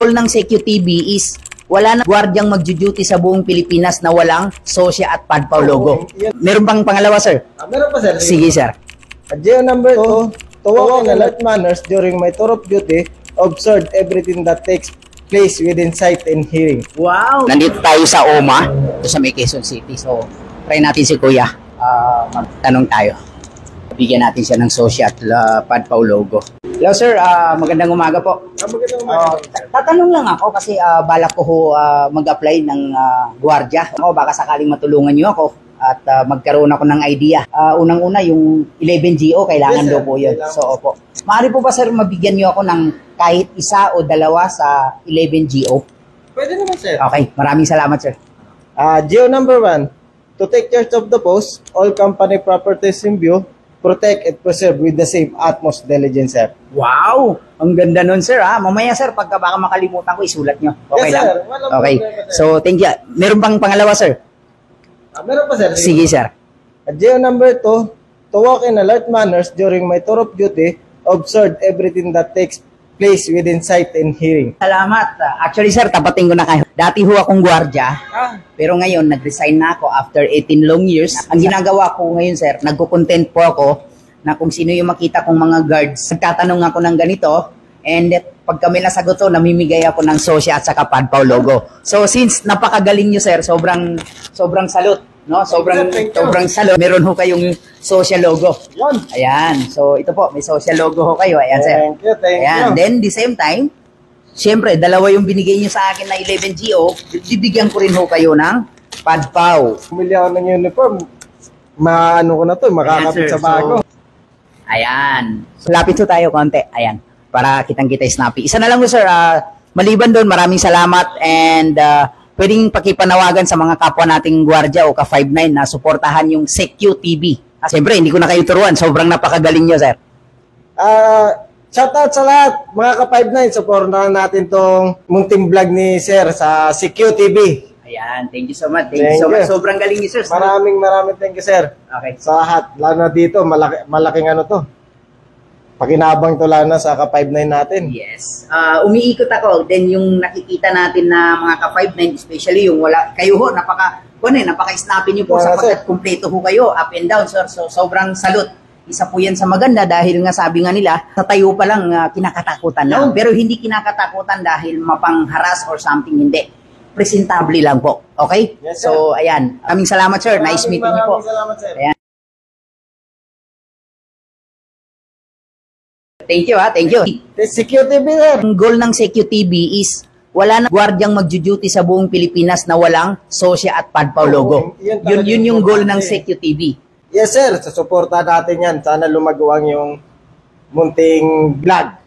Goal ng CQTV is wala na gwardyang magjo-duty sa buong Pilipinas na walang Sosya at Padpaw logo. Meron bang pangalawa, sir? Meron pa, sir. Sige, sir. Geo number 2, to walk in alert manners during my tour of duty, observe everything that takes place within sight and hearing. Wow! Nandito tayo sa OMA, ito sa May Quezon City. So, try natin si Kuya. Magtanong tayo. Bigyan natin siya ng Sosya at Padpaw logo. Hello, sir. Magandang umaga po. Magandang umaga. Tatanong lang ako kasi balak ko mag-apply ng gwardiya. Baka sakaling matulungan niyo ako at magkaroon ako ng idea. Unang-una, yung 11GO, kailangan daw po yun. So, opo. Maaari po ba, sir, mabigyan niyo ako ng kahit isa o dalawa sa 11GO? Pwede naman, sir. Okay, maraming salamat, sir. Geo number 1, to take charge of the post, all company properties in view, protect and preserve with the same utmost diligence, sir. Wow! Ang ganda nun, sir. Mamaya, sir, pagka baka makalimutan ko, isulat nyo. Okay Yes, lang? sir. Walang Okay. problema, sir. So, thank you. Meron bang pangalawa, sir? Meron pa, sir. Sige, sir. Geo number 2, to walk in alert manners during my tour of duty, observe everything that takes place within sight and hearing. Salamat. Actually, sir, tapatin ko na kayo. Dati ho akong gwardiya, pero ngayon, nag-resign na ako after 18 long years. Ang ginagawa ko ngayon, sir, nagko-content po ako na kung sino yung makita kong mga guards. Nagtatanong ako ng ganito, and pag kami nasagot to, namimigay ako ng Sosya at saka Padpaw logo. So, since napakagaling nyo, sir, sobrang salute. No? Sobrang salute. Meron ho kayong Sosya logo. Yun. Ayan. So, ito po, may Sosya logo ho kayo. Ayan, sir. Thank you, thank Ayan. you. Then, the same time, siyempre, dalawa yung binigay nyo sa akin na 11GO, bibigyan ko rin ho kayo ng Padpaw. Bumili ako ng uniform, maano ko na to, makakapit Ayan, sir. sa bago. Ayan. So, lapit ho tayo konti. Ayan. Para kitang-kita snappy. Isa na lang ho, sir. Maliban doon, maraming salamat and pwedeng pakipanawagan sa mga kapwa nating gwardiya o ka-59 na suportahan yung CQTV. Siyempre, hindi ko na kayo turuan. Sobrang napakagaling nyo, sir. Shoutout sa lahat, mga ka-59, supportahan natin tong munting vlog ni Sir sa CQTV. Ayan. Thank you so much. Thank you so much. Sobrang galing niyo, sir. Maraming thank you, Sir. Okay. Sa lahat, lalo na dito, malaking ano to. Pakinabang to lalo na sa ka-59 natin. Yes. Umiikot ako. Then yung nakikita natin na mga ka-59, especially yung wala, kayo ho, napaka-snappy niyo po sapagkat kumpleto ho kayo, up and down, sir. So, sobrang salute. Isa po yan sa maganda dahil nga sabi nga nila, sa tayo pa lang kinakatakutan lang. Pero hindi kinakatakutan dahil mapangharas or something, hindi. Presentable lang po. Okay? Yes, sir. So, ayan. Maraming salamat, sir. Nice meeting niyo po. Maraming salamat, Sir. Ayan. Thank you, ha. Thank you. CQTV, Sir. Ang goal ng CQTV is wala na gwardyang magjo-duty sa buong Pilipinas na walang Sosya at Padpaw logo. Yun yung goal ng CQTV. Yes, Sir. Sa suporta natin yan. Sana lumagawang yung munting vlog.